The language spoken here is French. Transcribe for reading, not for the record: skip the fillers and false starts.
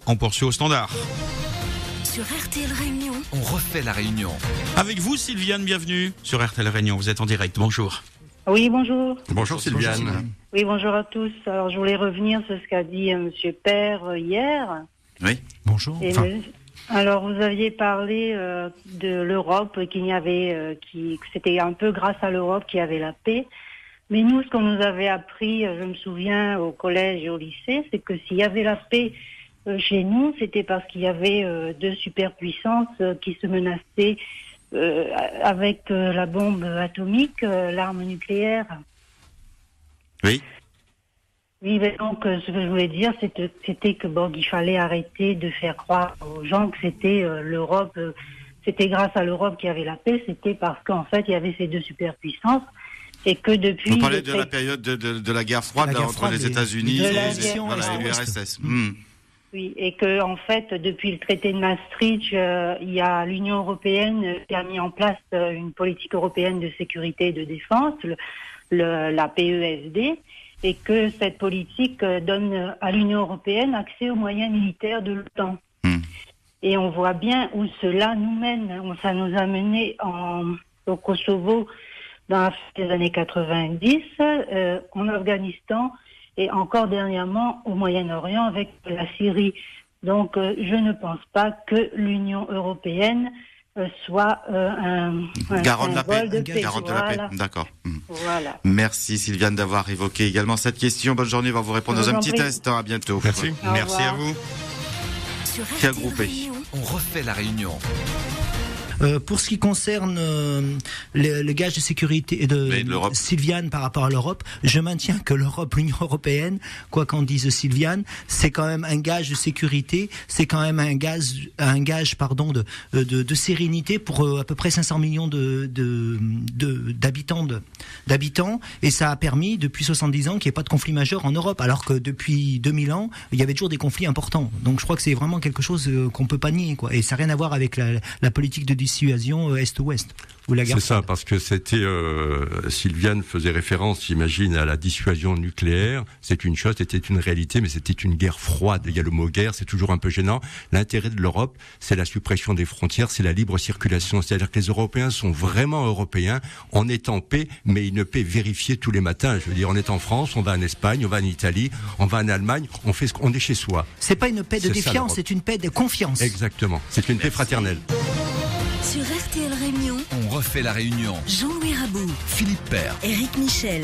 on poursuit au standard. Sur RTL Réunion, On refait la réunion. Avec vous, Sylviane, bienvenue sur RTL Réunion. Vous êtes en direct. Bonjour. Oui, bonjour. Bonjour Sylviane. Oui, bonjour à tous. Alors, je voulais revenir sur ce qu'a dit Monsieur Père hier. Oui. Bonjour. Alors, vous aviez parlé de l'Europe, qu'il y avait, que c'était un peu grâce à l'Europe qu'il y avait la paix. Mais nous, ce qu'on nous avait appris, je me souviens, au collège et au lycée, c'est que s'il y avait la paix chez nous, c'était parce qu'il y avait deux superpuissances qui se menaçaient avec la bombe atomique, l'arme nucléaire. Oui. Oui, mais donc ce que je voulais dire, c'était que bon, qu'il fallait arrêter de faire croire aux gens que c'était l'Europe, c'était grâce à l'Europe qu'il y avait la paix, c'était parce qu'en fait il y avait ces deux superpuissances et que depuis. Vous parlez de la période de la guerre froide entre les États-Unis et l'URSS. Oui, et que en fait, depuis le traité de Maastricht, il y a l'Union européenne qui a mis en place une politique européenne de sécurité et de défense, la PESD, et que cette politique donne à l'Union européenne accès aux moyens militaires de l'OTAN. Et on voit bien où cela nous mène. Ça nous a mené au Kosovo dans les années 90, en Afghanistan, et encore dernièrement au Moyen-Orient avec la Syrie. Donc je ne pense pas que l'Union européenne soit un garant de la paix. Garant de la paix, d'accord. Voilà. Merci Sylviane d'avoir évoqué également cette question. Bonne journée, on va vous répondre dans un petit test. À bientôt. Merci. Au Merci revoir. à vous. sur Quel RTL groupe est Réunion, On refait la réunion. Pour ce qui concerne le gage de sécurité Mais de l'Europe. Sylviane par rapport à l'Europe, je maintiens que l'Europe, l'Union européenne, quoi qu'en dise Sylviane, c'est quand même un gage de sécurité, c'est quand même un gage de sérénité pour à peu près 500 millions d'habitants, et ça a permis depuis 70 ans qu'il n'y ait pas de conflit majeur en Europe, alors que depuis 2000 ans, il y avait toujours des conflits importants. Donc je crois que c'est vraiment quelque chose qu'on peut pas nier, quoi. Et ça n'a rien à voir avec la politique de dissuasion Est-Ouest ou la guerre. C'est ça, parce que c'était Sylviane faisait référence, j'imagine, à la dissuasion nucléaire. C'est une chose, c'était une réalité, mais c'était une guerre froide. Il y a le mot guerre, c'est toujours un peu gênant. L'intérêt de l'Europe, c'est la suppression des frontières, c'est la libre circulation. C'est-à-dire que les Européens sont vraiment européens. On est en paix, mais une paix vérifiée tous les matins. Je veux dire, on est en France, on va en Espagne, on va en Italie, on va en Allemagne, on est chez soi. C'est pas une paix de C'est ça, défiance, l'Europe. c'est une paix de confiance. Exactement. C'est une paix fraternelle. sur RTL Réunion, On refait la réunion. Jean-Louis Rabou, Philippe Père. Éric Michel.